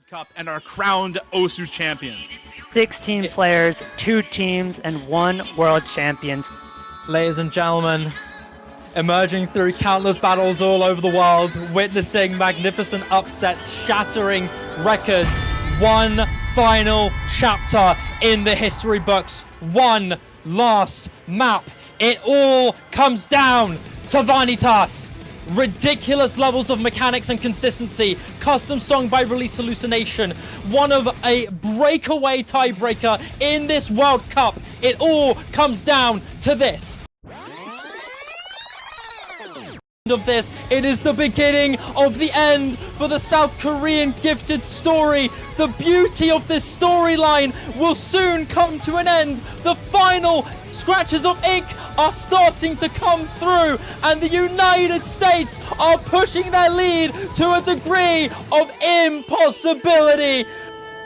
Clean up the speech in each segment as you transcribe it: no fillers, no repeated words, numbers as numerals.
World Cup and are crowned OWC champions. 16 players, 2 teams, and 1 world champions. Ladies and gentlemen, emerging through countless battles all over the world, witnessing magnificent upsets, shattering records, one final chapter in the history books, one last map. It all comes down to Vanitas. Ridiculous levels of mechanics and consistency, custom song by Release Hallucination, one of a breakaway tiebreaker in this World Cup. It all comes down to this. Of this, it is the beginning of the end for the South Korean gifted story. The beauty of this storyline will soon come to an end. The final scratches of ink are starting to come through, and the United States are pushing their lead to a degree of impossibility.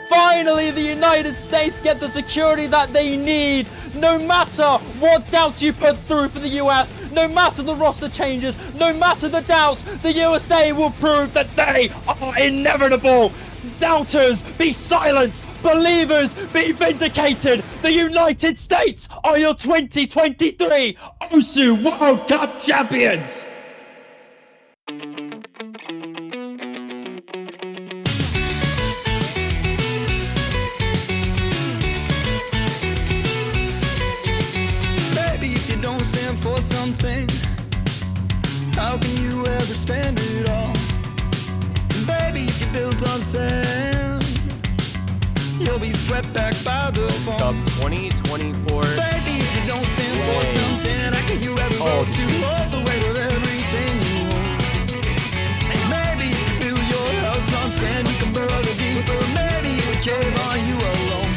Finally, the United States get the security that they need. No matter what doubts you put through for the US, no matter the roster changes, no matter the doubts, the USA will prove that they are inevitable. Doubters, be silenced. Believers, be vindicated. The United States are your 2023 OWC World Cup champions. Don't stand for something, how can you ever stand it all? And baby, if you're built on sand, you'll be swept back by the fall. 2024. Baby, if you don't stand for something, how can you ever hope to hold the weight of everything you own? And maybe if you build your house on sand, you can burrow the deeper. Maybe it would cave on you alone.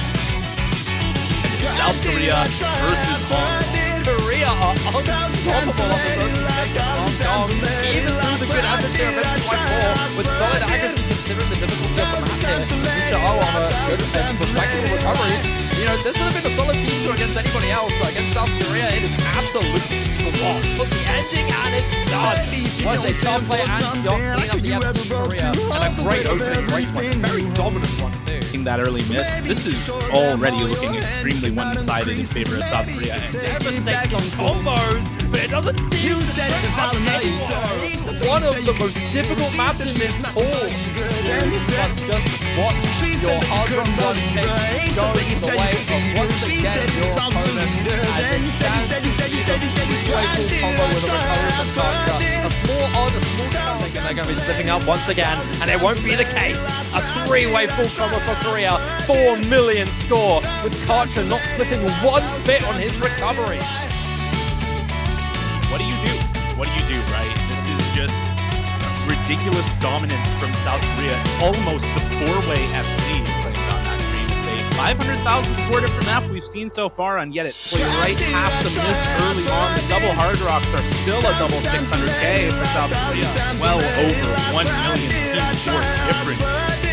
South Korea versus Hong Kong. Korea are unstoppable on the road to take Hong Kong. Even through the good adversary events quite poor, with solid accuracy considering the difficulty of the map here. Lucha on a good and respectable recovery. You know, this would have been a solid team to against anybody else, but against South Korea, it is absolutely squat. But the ending, and it's done. Was a star player and Yok clean up the absolute Korea. And a great opening breakpoint, very dominant one too. That early miss, this is already looking extremely one-sided in favor of South Korea. And Devastating combos, but it doesn't seem to hurt anyone. One of the most difficult maps in this pool. You must just watch your hard-run run pick go the way of once again your opponent as it stands way cool combo with a recovery from Karcha. A small odd, a small chance, and they're going to be slipping up once again, and it won't be the case. A 3-way full combo for Korea, 4 million score, with Karcha not slipping one bit on his recovery. what do you do? What do you do, right? This is just ridiculous dominance from South Korea. It's almost the 4-way FC playing on that screen. It's a 500,000 score different map we've seen so far, and yet it's right half the miss early on. The double hard rocks are still a double 600K for South Korea. Well over 1 million team score difference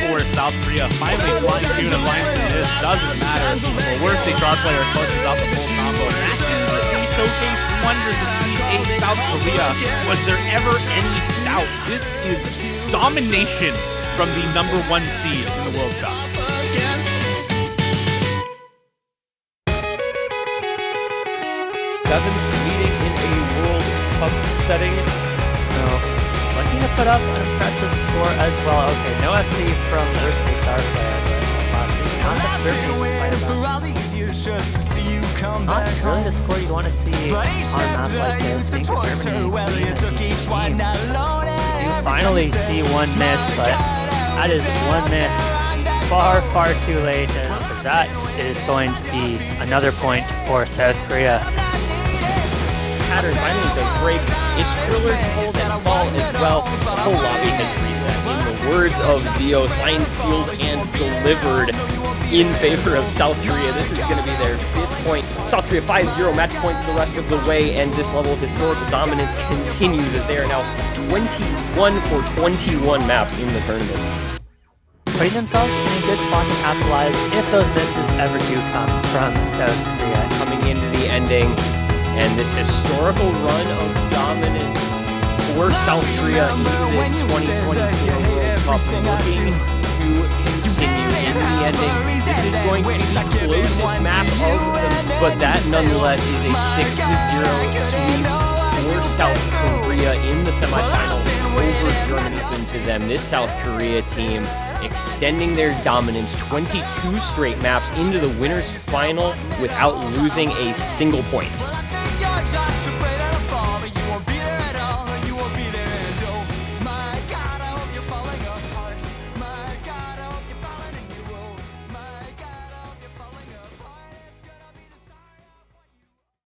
for South Korea. Finally flying Tuna blind for this. Doesn't matter. The worst HR player clutches out the full combo. And that completely showcased wonders of Seed 8 South Korea. Was there ever any doubt? This is domination from the #1 seed in the World Cup. Seventh meeting in a World Cup setting. Looking to put up an impressive score as well. Okay, no FC from the first HR player, but last week. Not the third Not really the score you want to see on maps like this. You finally see one miss, but that is one miss far, far too late, and that is going to be another point for South Korea. Pattern finally does break. It's Kriller's hold and fall as well. The whole lobby has reset. In the words of Dio, signed, sealed, and delivered in favor of South Korea. This is going to be their 5th point. South Korea 5-0 match points the rest of the way, and this level of historical dominance continues as they are now 21 for 21 maps in the tournament. Putting themselves in a good spot to capitalize if those misses ever do come from South Korea. Coming into the ending, and this historical run of dominance for South Korea in this 2024 World Cup, looking to defending. This is going to be the closest map of them, but that nonetheless is a 6-0 sweep for South Korea in the semifinals over Germany into them. This South Korea team extending their dominance 22 straight maps into the winners final without losing a single point.